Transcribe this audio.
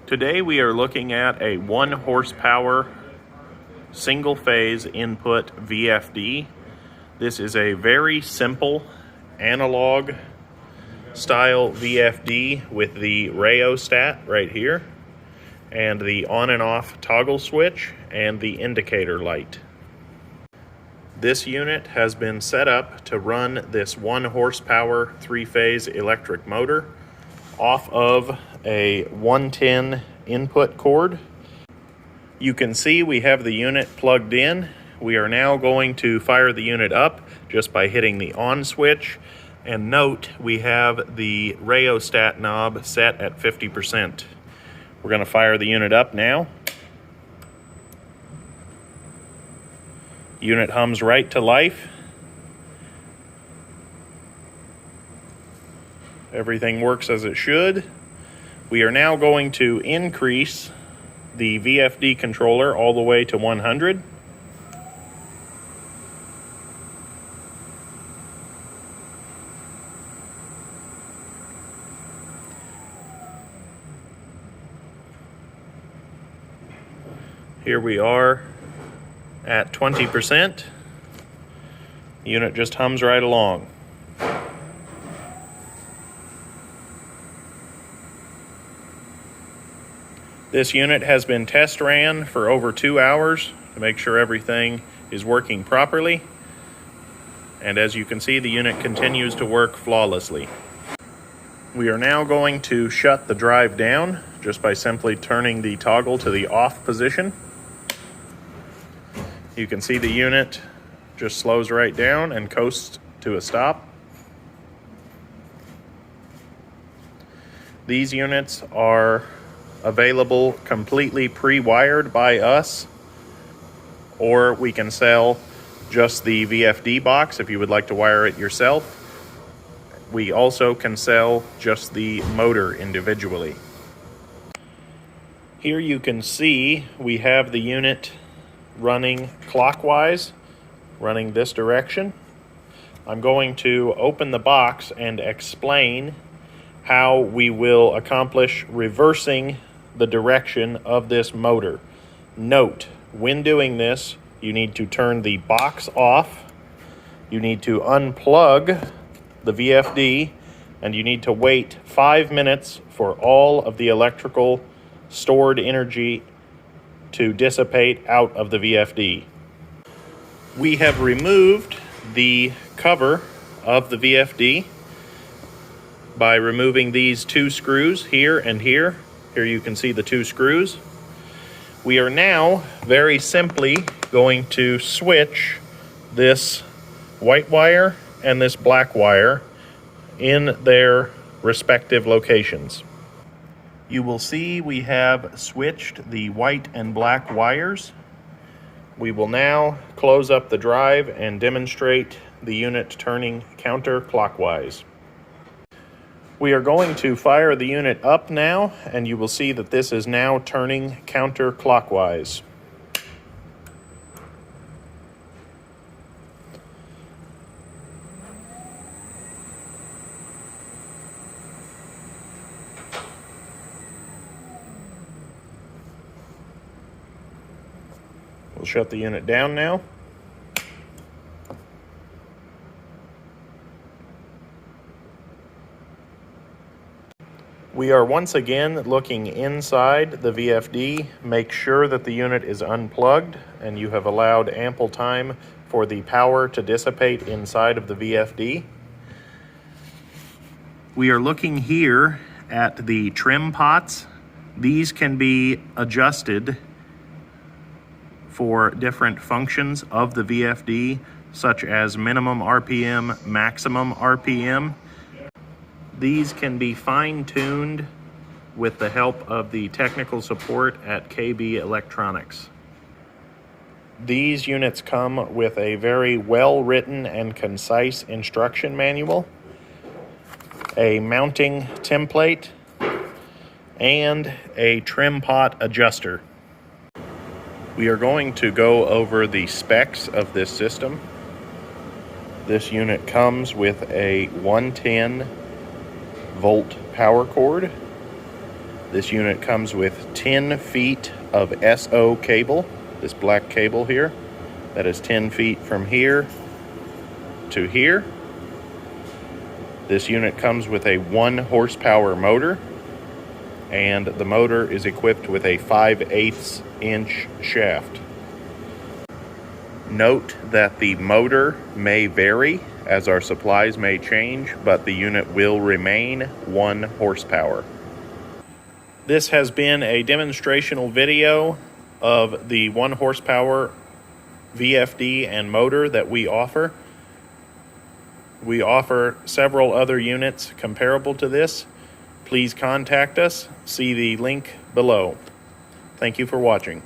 Today we are looking at a 1 horsepower single phase input VFD. This is a very simple analog style VFD with the rheostat right here and the on and off toggle switch and the indicator light. This unit has been set up to run this 1 horsepower 3-phase electric motor off of a 110 input cord. You can see we have the unit plugged in. We are now going to fire the unit up just by hitting the on switch. And note, we have the rheostat knob set at 50%. We're going to fire the unit up now. Unit hums right to life. Everything works as it should. We are now going to increase the VFD controller all the way to 100. Here we are at 20%. The unit just hums right along. This unit has been test ran for over 2 hours to make sure everything is working properly. And as you can see, the unit continues to work flawlessly. We are now going to shut the drive down just by simply turning the toggle to the off position. You can see the unit just slows right down and coasts to a stop. These units are available completely pre-wired by us, or we can sell just the VFD box if you would like to wire it yourself. We also can sell just the motor individually. Here you can see we have the unit running clockwise, running this direction. I'm going to open the box and explain how we will accomplish reversing the direction of this motor. Note, when doing this, you need to turn the box off, you need to unplug the VFD, and you need to wait 5 minutes for all of the electrical stored energy to dissipate out of the VFD. We have removed the cover of the VFD by removing these 2 screws here and here. Here you can see the 2 screws. We are now very simply going to switch this white wire and this black wire in their respective locations. You will see we have switched the white and black wires. We will now close up the drive and demonstrate the unit turning counterclockwise. We are going to fire the unit up now, and you will see that this is now turning counterclockwise. We'll shut the unit down now. We are once again looking inside the VFD. Make sure that the unit is unplugged and you have allowed ample time for the power to dissipate inside of the VFD. We are looking here at the trim pots. These can be adjusted for different functions of the VFD, such as minimum RPM, maximum RPM. These can be fine-tuned with the help of the technical support at KB Electronics. These units come with a very well-written and concise instruction manual, a mounting template, and a trim pot adjuster. We are going to go over the specs of this system. This unit comes with a 110 volt power cord. This unit comes with 10 feet of SO cable, this black cable here. That is 10 feet from here to here. This unit comes with a 1 horsepower motor, and the motor is equipped with a 5/8 inch shaft. Note that the motor may vary as our supplies may change, but the unit will remain 1 horsepower. This has been a demonstrational video of the 1 horsepower VFD and motor that we offer. We offer several other units comparable to this. Please contact us. See the link below. Thank you for watching.